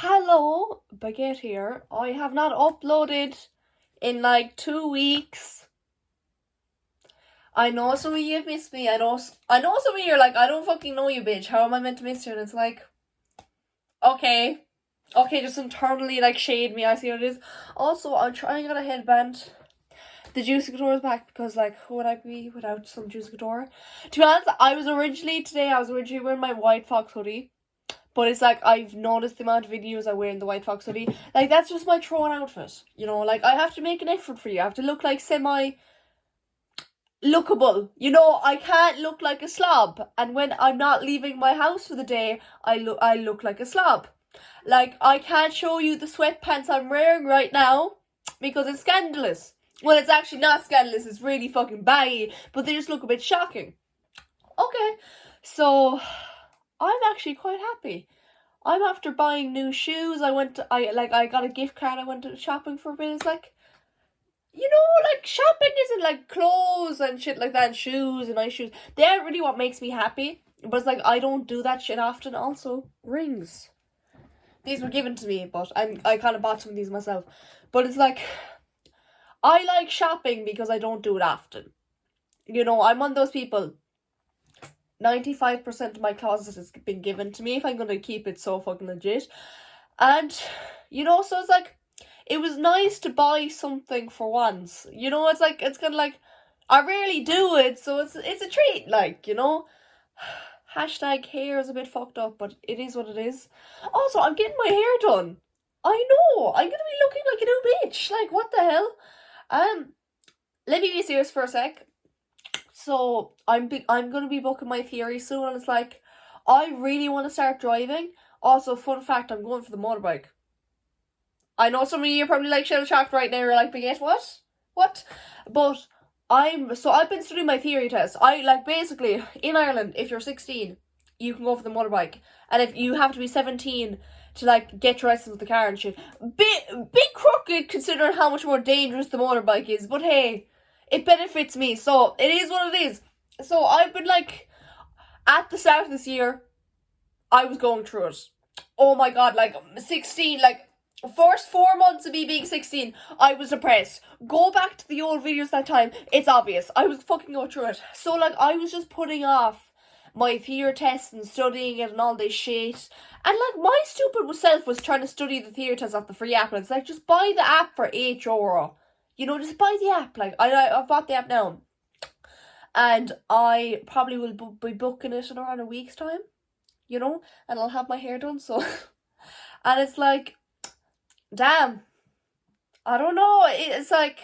Hello, Baguette here. I have not uploaded in like 2 weeks. I know some of you have missed me. I know some of you are like, I don't fucking know you, bitch. How am I meant to miss you? And it's like, okay, just internally like shade me. I see what it is. Also, I'm trying on a headband. The Juicy Couture is back because like, who would I be without some Juicy Couture? To be honest, I was originally wearing my White Fox hoodie. But it's like, I've noticed the amount of videos I wear in the White Fox hoodie. Like, that's just my throwing outfit. You know, like, I have to make an effort for you. I have to look like semi-lookable. You know, I can't look like a slob. And when I'm not leaving my house for the day, I look like a slob. Like, I can't show you the sweatpants I'm wearing right now because it's scandalous. Well, it's actually not scandalous. It's really fucking baggy. But they just look a bit shocking. Okay, so I'm actually quite happy. I'm after buying new shoes. I got a gift card. I went shopping for a bit. It's like, you know, like shopping isn't like clothes and shit like that, and shoes and nice shoes. They aren't really what makes me happy. But it's like, I don't do that shit often. Also, rings. These were given to me, but I kind of bought some of these myself. But it's like, I like shopping because I don't do it often. You know, I'm one of those people. 95% of my closet has been given to me if I'm going to keep it so fucking legit. And, you know, so it's like, it was nice to buy something for once. You know, it's like, it's kind of like, I rarely do it, so it's a treat, like, you know. Hashtag hair is a bit fucked up, but it is what it is. Also, I'm getting my hair done. I know, I'm going to be looking like a new bitch. Like, what the hell? Let me be serious for a sec. So I'm gonna be booking my theory soon, and it's like, I really want to start driving. Also, fun fact, I'm going for the motorbike. I know some of you are probably like shell shocked right now. You're like, Baguette, what? But I've been studying my theory test. I like basically in Ireland, if you're 16, you can go for the motorbike, and if you have to be 17 to like get your license with the car and shit. Bit crooked considering how much more dangerous the motorbike is. But hey, it benefits me, so it is what it is. So I've been like, at the start of this year, I was going through it. Oh my god, like 16, like first 4 months of me being 16, I was depressed. Go back to the old videos that time, it's obvious. I was fucking going through it. So like, I was just putting off my theory test and studying it and all this shit. And like, my stupid self was trying to study the theory test off the free app, and it's like, just buy the app for €8. You know, just buy the app. Like, I've bought the app now. And I probably will be booking it in around a week's time. You know? And I'll have my hair done, so. And it's like, damn. I don't know. It's like,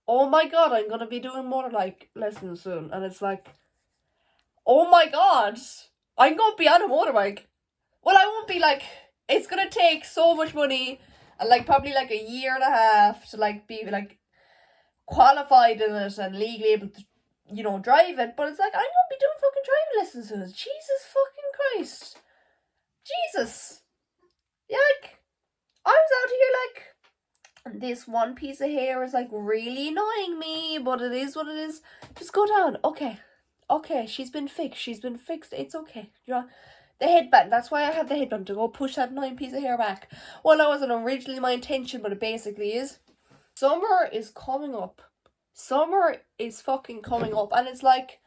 oh my god, I'm going to be doing more like lessons soon. And it's like, oh my god, I'm going to be on a motorbike. Well, I won't be like, it's going to take so much money. And like probably like a year and a half to like be like qualified in it and legally able to, you know, drive it. But it's like, I'm gonna be doing fucking driving lessons soon. Jesus fucking Christ. Jesus. Yeah, like, I was out here like, this one piece of hair is like really annoying me, but it is what it is. Just go down. Okay, she's been fixed. It's okay. You know, the headband, that's why I have the headband, to go push that annoying piece of hair back. Well, that wasn't originally my intention, but it basically is. Summer is coming up. Summer is fucking coming up, and it's like,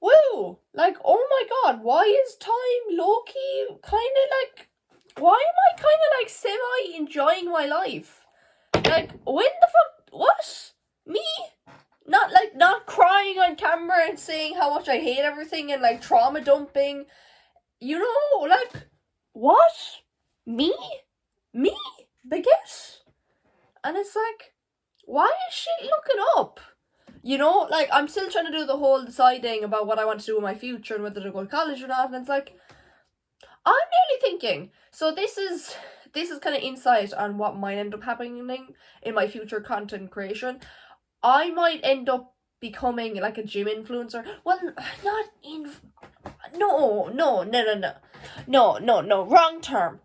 woo! Like, oh my god, why is time low-key kind of like, why am I kind of like semi-enjoying my life? Like, when the fuck, what? Me? Not crying on camera and saying how much I hate everything and like trauma dumping. You know, like, what? Me? Baguette? And it's like, why is shit looking up? You know, like, I'm still trying to do the whole deciding about what I want to do in my future and whether to go to college or not. And it's like, I'm nearly thinking. So this is kind of insight on what might end up happening in my future content creation. I might end up becoming like a gym influencer. Well, not in. No, wrong term.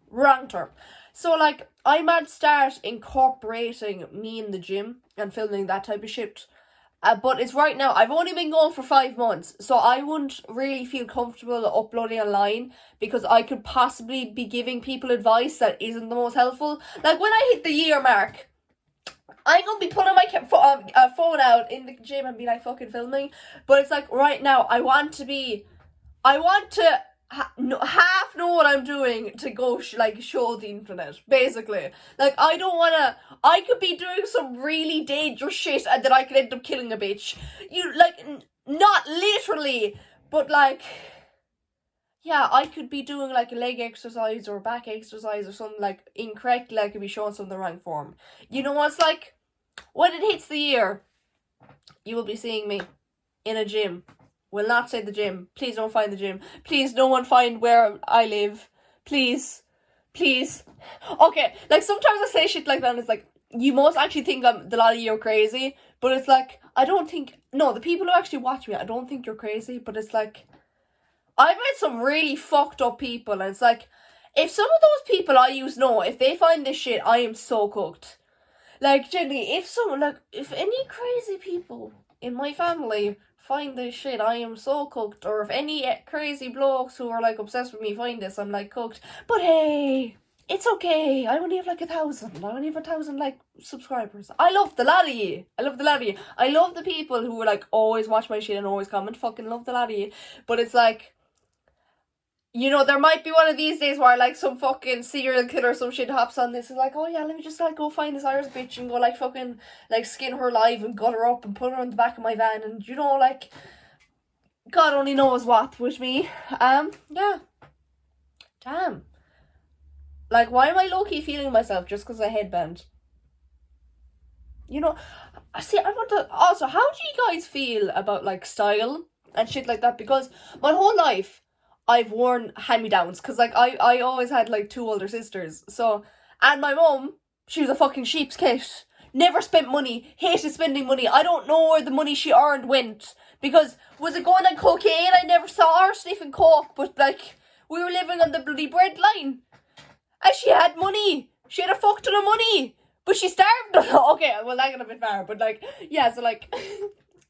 So like, I might start incorporating me in the gym and filming that type of shit But it's right now. I've only been going for 5 months, so I wouldn't really feel comfortable uploading online because I could possibly be giving people advice that isn't the most helpful. Like when I hit the year mark, I'm gonna be pulling my phone out in the gym and be like fucking filming. But it's like right now, I want to half know what I'm doing to go show the internet, basically. Like I don't wanna. I could be doing some really dangerous shit and then I could end up killing a bitch. Not literally, but like. Yeah, I could be doing like a leg exercise or a back exercise or something like incorrectly. I could be showing something the wrong form. You know what's like? When it hits the year, you will be seeing me in a gym. Will not say the gym. Please don't find the gym. Please no one find where I live. Please. Please. Okay, like sometimes I say shit like that and it's like, you must actually think the lot of you are crazy. But it's like, I don't think, no, the people who actually watch me, I don't think you're crazy. But it's like, I've met some really fucked up people and it's like, if some of those people I use know, if they find this shit, I am so cooked. Like, generally, if any crazy people in my family find this shit, I am so cooked. Or if any crazy blokes who are, like, obsessed with me find this, I'm, like, cooked. But hey, it's okay. I only have, like, 1,000. I only have 1,000, like, subscribers. I love the lot of you. I love the people who, like, always watch my shit and always comment. Fucking love the lot of you. But it's, like, you know, there might be one of these days where, like, some fucking serial killer or some shit hops on this and like, oh yeah, let me just, like, go find this Irish bitch and go, like, fucking, like, skin her alive and gut her up and put her on the back of my van and, you know, like, God only knows what with me. Yeah. Damn. Like, why am I low-key feeling myself just because I headband? You know, see, I want to, also, how do you guys feel about, like, style and shit like that? Because my whole life, I've worn hand-me-downs, because, like, I always had, like, 2 older sisters, so, and my mum, she was a fucking sheep's kit, never spent money, hated spending money, I don't know where the money she earned went, because, was it going on cocaine? I never saw her sniffing coke, but, like, we were living on the bloody bread line, and she had money, she had a fuck ton of money, but she starved. Okay, well, that got a bit far, but, like, yeah, so, like,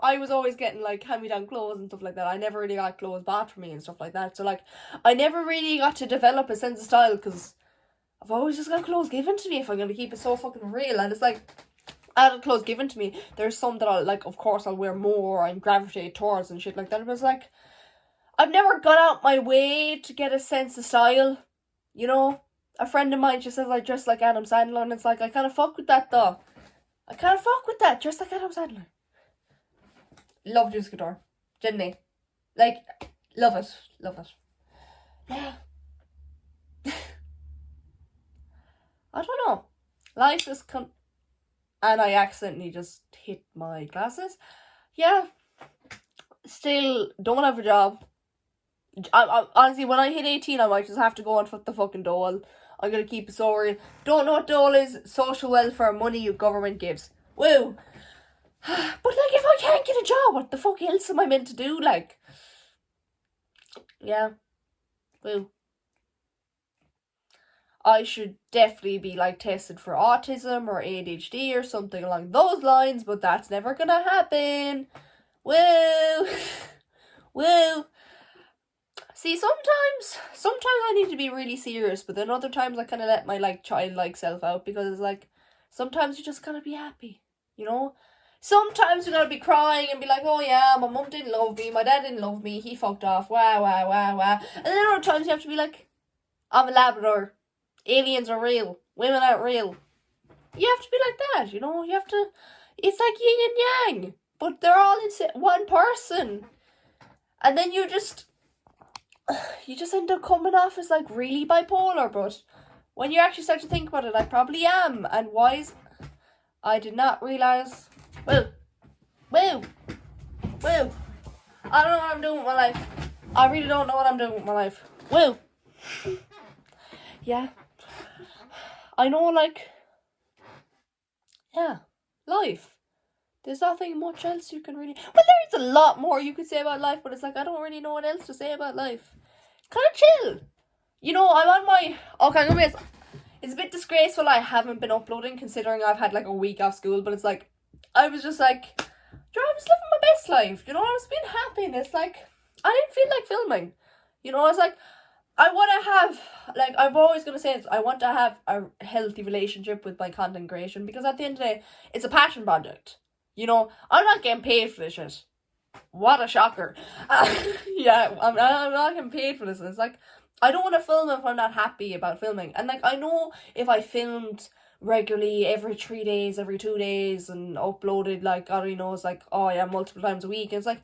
I was always getting, like, hand-me-down clothes and stuff like that. I never really got clothes bought for me and stuff like that. So, like, I never really got to develop a sense of style because I've always just got clothes given to me if I'm going to keep it so fucking real. And it's like, out of clothes given to me, there's some that I'll, like, of course I'll wear more and gravitate towards and shit like that. But it's like, I've never gone out my way to get a sense of style, you know? A friend of mine just says I dress like Adam Sandler, and it's like, I kind of fuck with that, though. I kind of fuck with that, dress like Adam Sandler. Love Juice Couture. Genuinely. Like, love it. Yeah. I don't know. Life is and I accidentally just hit my glasses. Yeah. Still don't have a job. I honestly, when I hit 18, I might just have to go and foot the fucking dole. I'm gonna keep it so real. Don't know what dole is. Social welfare money your government gives. Woo! But, like, if I can't get a job, what the fuck else am I meant to do, like? Yeah. Woo. I should definitely be, like, tested for autism or ADHD or something along those lines, but that's never gonna happen. Woo! Woo! See, sometimes I need to be really serious, but then other times I kind of let my, like, childlike self out, because it's like, sometimes you just gotta be happy, you know? Sometimes you gotta be crying and be like, oh yeah, my mum didn't love me, my dad didn't love me, he fucked off, wah, wah, wah, wah. And then other times you have to be like, I'm a Labrador, aliens are real, women aren't real. You have to be like that, you know? You have to, it's like yin and yang, but they're all in one person. And then you just end up coming off as, like, really bipolar, but when you actually start to think about it, I probably am. And why is... I did not realise... Woo! I don't know what I'm doing with my life. I really don't know what I'm doing with my life. Woo! Yeah. I know, like... Yeah. Life. There's nothing much else you can really... Well, there's a lot more you could say about life, but it's like, I don't really know what else to say about life. Kind of chill. You know, I'm on my... Okay, I'm gonna be... It's a bit disgraceful I haven't been uploading, considering I've had, like, a week off school, but it's like... I was just like... I was living my best life, I was being happy, and it's like, I didn't feel like filming, I was like, I want to have, like, I'm always going to say this, I want to have a healthy relationship with my content creation, because at the end of the day, it's a passion project, I'm not getting paid for this shit. What a shocker. Yeah, I'm not getting paid for this, and it's like, I don't want to film if I'm not happy about filming, and like, I know if I filmed regularly every 3 days, every 2 days, and uploaded, like, God only knows, like, multiple times a week, and it's like,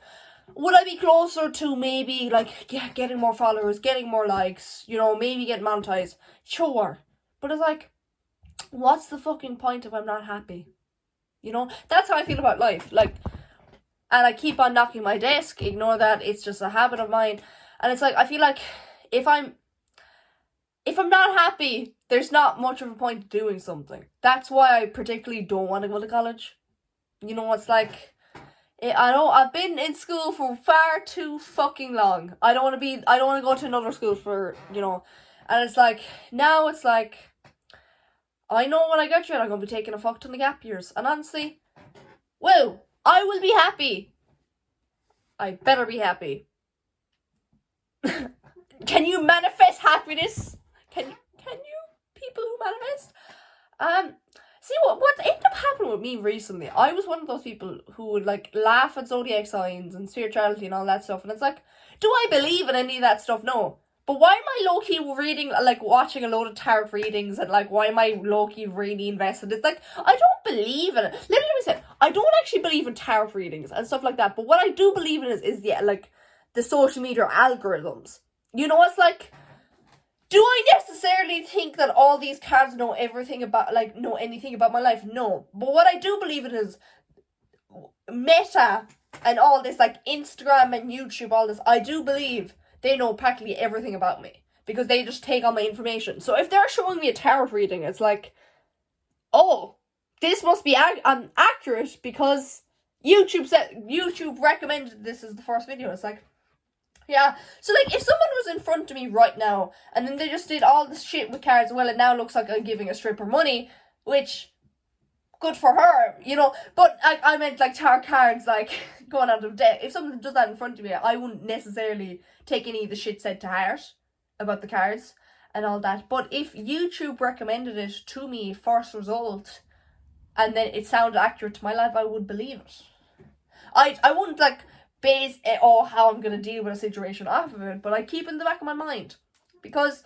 would I be closer to maybe, like, getting more followers, getting more likes, maybe get monetized? Sure. But it's like, what's the fucking point if I'm not happy? That's how I feel about life. Like, and I keep on knocking my desk, ignore that, it's just a habit of mine. And it's like, I feel like if I'm not happy, there's not much of a point doing something. That's why I particularly don't want to go to college. It's like, I've been in school for far too fucking long. I don't want to go to another school for, and it's like, now it's like, I know when I get here, I'm going to be taking a fuck ton of gap years. And honestly, well, I will be happy. I better be happy. Can you manifest happiness? Can you people who manifest? See what ended up happening with me recently. I was one of those people who would like laugh at zodiac signs and spirituality and all that stuff, and it's like, do I believe in any of that stuff? No. But why am I low-key reading, like, watching a load of tarot readings, and, like, why am I low-key really invested? It's like, I don't believe in it. Literally, I said, I don't actually believe in tarot readings and stuff like that, but what I do believe in is like, the social media algorithms. It's like, do I necessarily think that all these cards know anything about my life? No. But what I do believe in is Meta and all this, like, Instagram and YouTube, all this, I do believe they know practically everything about me, because they just take all my information. So if they're showing me a tarot reading, it's like, oh, this must be accurate because YouTube recommended this as the first video. It's like, yeah. So like, if someone was in front of me right now and then they just did all this shit with cards, well, it now looks like I'm giving a stripper money, which, good for her, but I meant like tarot cards, like, going out of debt. If someone does that in front of me, I wouldn't necessarily take any of the shit said to heart about the cards and all that. But if YouTube recommended it to me first result, and then it sounded accurate to my life, I would believe it. I wouldn't like base it how I'm gonna deal with a situation off of it, but I keep it in the back of my mind, because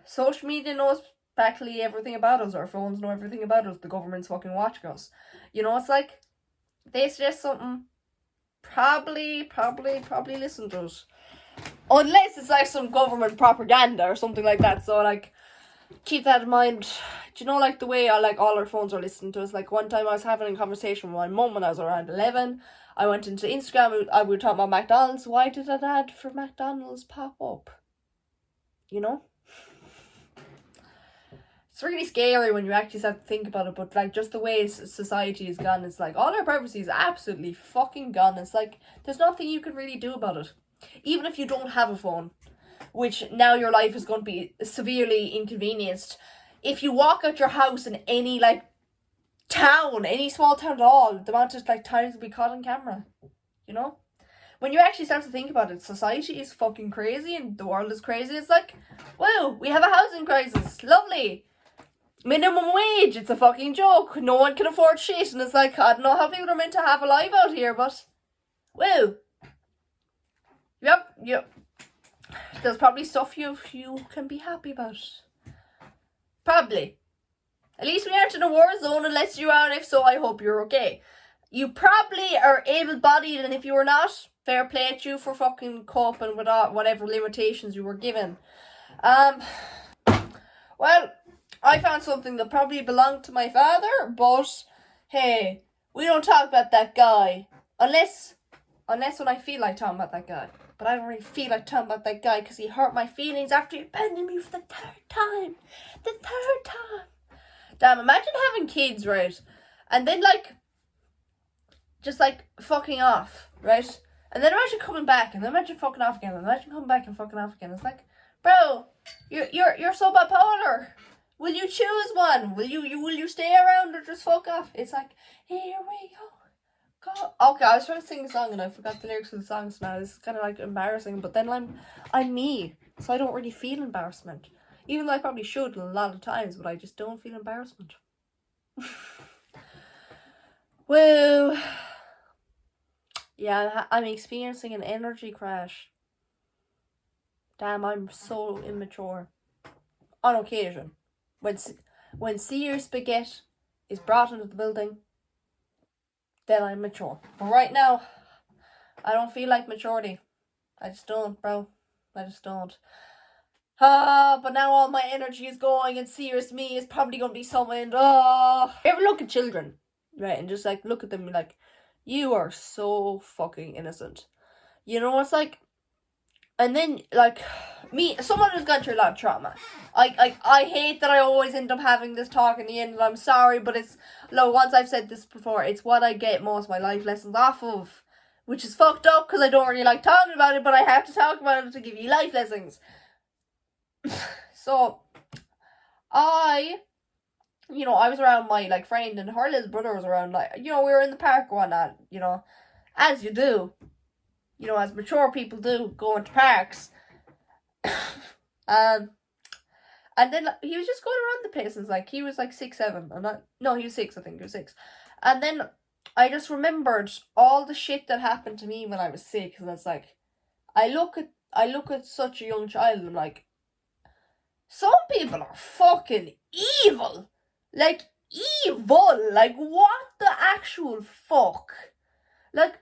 social media knows practically everything about us. Our phones know everything about us. The government's fucking watching us. It's like, they suggest something, probably listen to it. Unless it's like some government propaganda or something like that. So like, keep that in mind. Do you know, like, the way all our phones are listening to us? Like, one time I was having a conversation with my mum when I was around 11. I went into Instagram, we were talking about McDonald's. Why did an ad for McDonald's pop up? It's really scary when you actually start to think about it, but like, just the way society is gone, it's like, all our privacy is absolutely fucking gone. It's like, there's nothing you can really do about it. Even if you don't have a phone, which now your life is going to be severely inconvenienced. If you walk out your house in any, like, town, any small town at all, the amount of, like, times will be caught on camera, When you actually start to think about it, society is fucking crazy and the world is crazy. It's like, wow, we have a housing crisis, lovely. Minimum wage, it's a fucking joke. No one can afford shit, and it's like, I don't know how people are meant to have a life out here, but, well, yep. There's probably stuff you can be happy about. Probably. At least we aren't in a war zone, unless you are, and if so, I hope you're okay. You probably are able-bodied, and if you are not, fair play to you for fucking coping with whatever limitations you were given. Well, I found something that probably belonged to my father, but hey, we don't talk about that guy. Unless when I feel like talking about that guy. But I don't really feel like talking about that guy because he hurt my feelings after he abandoned me for the third time. Damn, imagine having kids, right? And then, like, just, like, fucking off, right? And then imagine coming back, and then imagine fucking off again, and imagine coming back and fucking off again. It's like, bro, you're so bipolar. Will you choose one? Will you stay around or just fuck off? It's like, here we go. God. Okay, I was trying to sing a song and I forgot the lyrics of the song, so now this is kind of like embarrassing. But then I'm me, so I don't really feel embarrassment. Even though I probably should a lot of times, but I just don't feel embarrassment. Well, yeah, I'm experiencing an energy crash. Damn, I'm so immature. On occasion, when Sears Spaghetti is brought into the building, then I'm mature. But right now, I don't feel like maturity. I just don't, bro. I just don't. But now all my energy is going, and Sears me is probably gonna be summoned. Ever look at children, right, and just like look at them and like, you are so fucking innocent. You know, it's like, and then like me, someone who's gone through a lot of trauma. I hate that I always end up having this talk in the end, and I'm sorry, but it's, look, once I've said this before, it's what I get most of my life lessons off of, which is fucked up because I don't really like talking about it, but I have to talk about it to give you life lessons. So, I was around my like friend, and her little brother was around, like, we were in the park or whatnot, as you do, as mature people do, going to parks. And then he was just going around the place, and like he was like 6, 7, and he was 6. I think he was 6. And then I just remembered all the shit that happened to me when I was 6, and it's like, I look at such a young child, and I'm like, some people are fucking evil, like evil, like what the actual fuck? Like,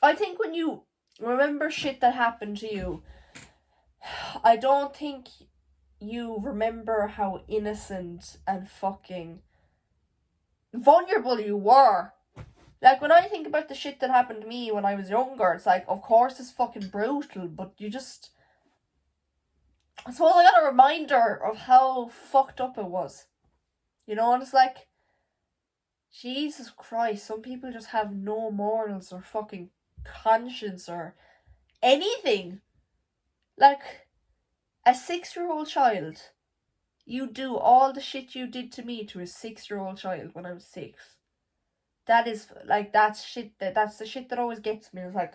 I think when you remember shit that happened to you, I don't think you remember how innocent and fucking vulnerable you were. Like, when I think about the shit that happened to me when I was younger, it's like, of course it's fucking brutal, but you just, I suppose I got a reminder of how fucked up it was. And it's like, Jesus Christ, some people just have no morals or fucking conscience or anything. Like, a 6-year-old child, you do all the shit you did to me to a 6-year-old child when I was 6. That is, like, that's the shit that always gets me. It's like,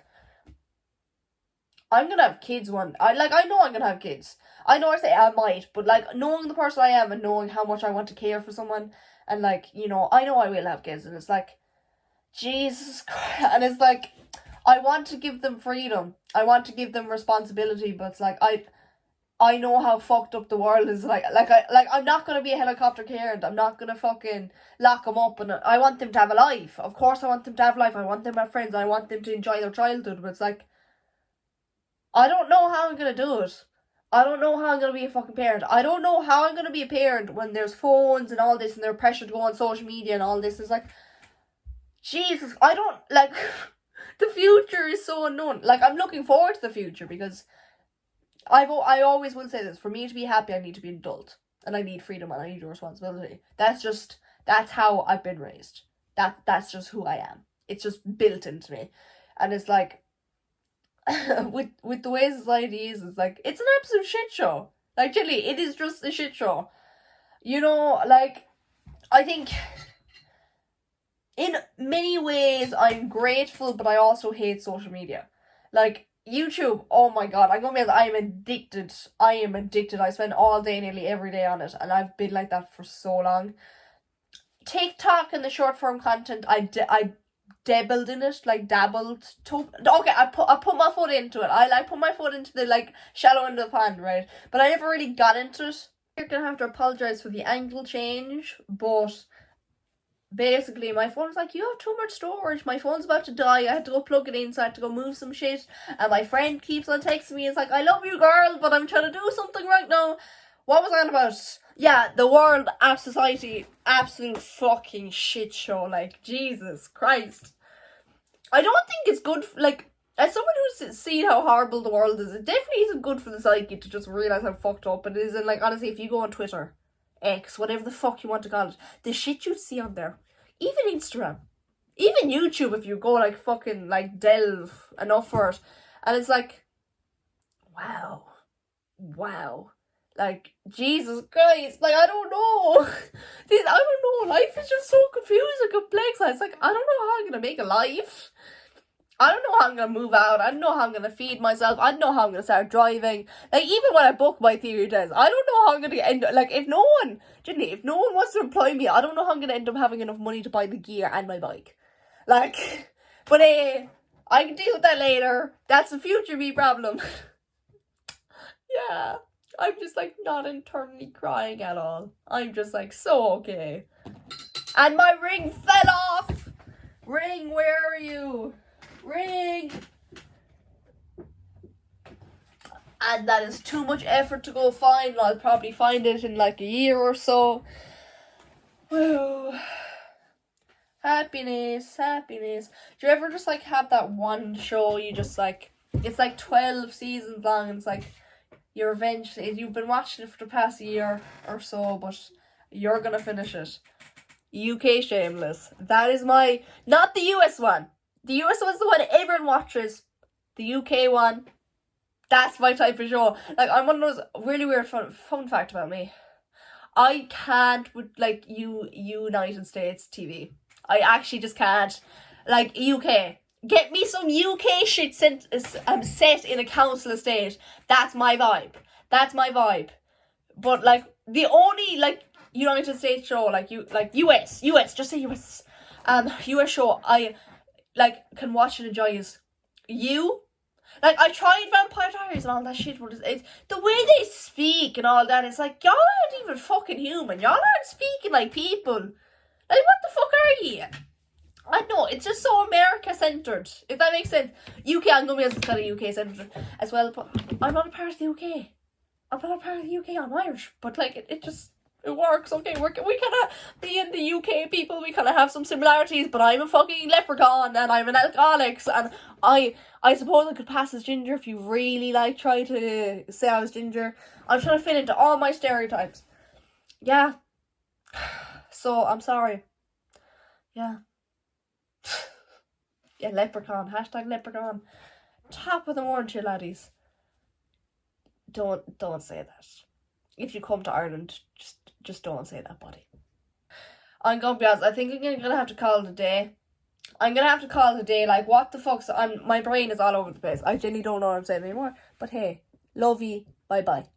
I'm gonna have kids I know I'm gonna have kids. I know I say I might, but like, knowing the person I am and knowing how much I want to care for someone, and like, I know I will have kids, and it's like, Jesus Christ, and it's like, I want to give them freedom. I want to give them responsibility, but it's like, I know how fucked up the world is. I'm not gonna be a helicopter parent. I'm not gonna fucking lock them up, and I want them to have a life. Of course, I want them to have life. I want them to have friends. I want them to enjoy their childhood. But it's like, I don't know how I'm gonna do it. I don't know how I'm gonna be a fucking parent. I don't know how I'm gonna be a parent when there's phones and all this, and they're pressured to go on social media and all this. It's like, Jesus, I don't, like, the future is so unknown. Like, I'm looking forward to the future because I always will say this. For me to be happy, I need to be an adult. And I need freedom and I need a responsibility. That's how I've been raised. That's just who I am. It's just built into me. And it's like, with the way society is, it's like, it's an absolute shit show. Like, Chili, it is just a shit show. Like, I think in many ways I'm grateful, but I also hate social media. Like, YouTube, oh my god, I'm gonna be honest, I am addicted. I spend all day, nearly every day on it, and I've been like that for so long. TikTok and the short form content, I dabbled in it, like dabbled. Okay, I put my foot into it. I put my foot into the like shallow end of the pond, right? But I never really got into it. You're gonna have to apologize for the angle change, but basically my phone's like, you have too much storage, my phone's about to die, I had to go plug it in, so I had to go move some shit, and my friend keeps on texting me, it's like, I love you girl, but I'm trying to do something right now. What was I on about? Yeah, the world, society, absolute fucking shit show, like, Jesus Christ. I don't think it's good, like, as someone who's seen how horrible the world is, it definitely isn't good for the psyche to just realise how fucked up it is, and like, honestly, if you go on Twitter, X, whatever the fuck you want to call it, the shit you see on there, even Instagram, even YouTube, if you go like fucking like delve enough for it, and it's like, wow, Like, Jesus Christ, like, I don't know. I don't know, life is just so confusing, complex. It's like, I don't know how I'm gonna make a life. I don't know how I'm gonna move out. I don't know how I'm gonna feed myself. I don't know how I'm gonna start driving. Like, even when I book my theory test, I don't know how I'm gonna end up. Like, if no one wants to employ me, I don't know how I'm gonna end up having enough money to buy the gear and my bike. Like, but I can deal with that later. That's a future me problem. Yeah, I'm just like not internally crying at all. I'm just like so okay. And my ring fell off. Ring, where are you? Ring. And that is too much effort to go find. I'll probably find it in like a year or so. Woo. Happiness. Do you ever just like have that one show you just like, it's like 12 seasons long and it's like you're eventually, you've been watching it for the past year or so, but you're gonna finish it. UK Shameless. That is my, not the US one. The US one's the one everyone watches. The UK one, that's my type of show. Like, I'm one of those really weird fun fact about me. I can't with like United States TV. I actually just can't. Like, UK. Get me some UK shit set in a council estate. That's my vibe. But like the only like United States show, like US, just say US, US show I like can watch and enjoy is You. Like, I tried Vampire Diaries and all that shit, but it's the way they speak and all that. It's like, y'all aren't even fucking human. Y'all aren't speaking like people. Like, what the fuck are you? I know, it's just so America-centered, if that makes sense. UK, I'm going to be kind of UK-centered as well, but I'm not a part of the UK. I'm Irish, but like, it works, okay? We kind of, me and the UK people, we kind of have some similarities, but I'm a fucking leprechaun, and I'm an alcoholic, and I suppose I could pass as ginger if you really, like, try to say I was ginger. I'm trying to fit into all my stereotypes. Yeah. So, I'm sorry. Yeah. Yeah, leprechaun. Hashtag leprechaun. Top of the morning to you, laddies. Don't say that. If you come to Ireland, just don't say that, buddy. I'm gonna be honest, I think I'm gonna have to call it a day. Like, what the fuck? My brain is all over the place. I genuinely don't know what I'm saying anymore. But hey, love you. Bye bye.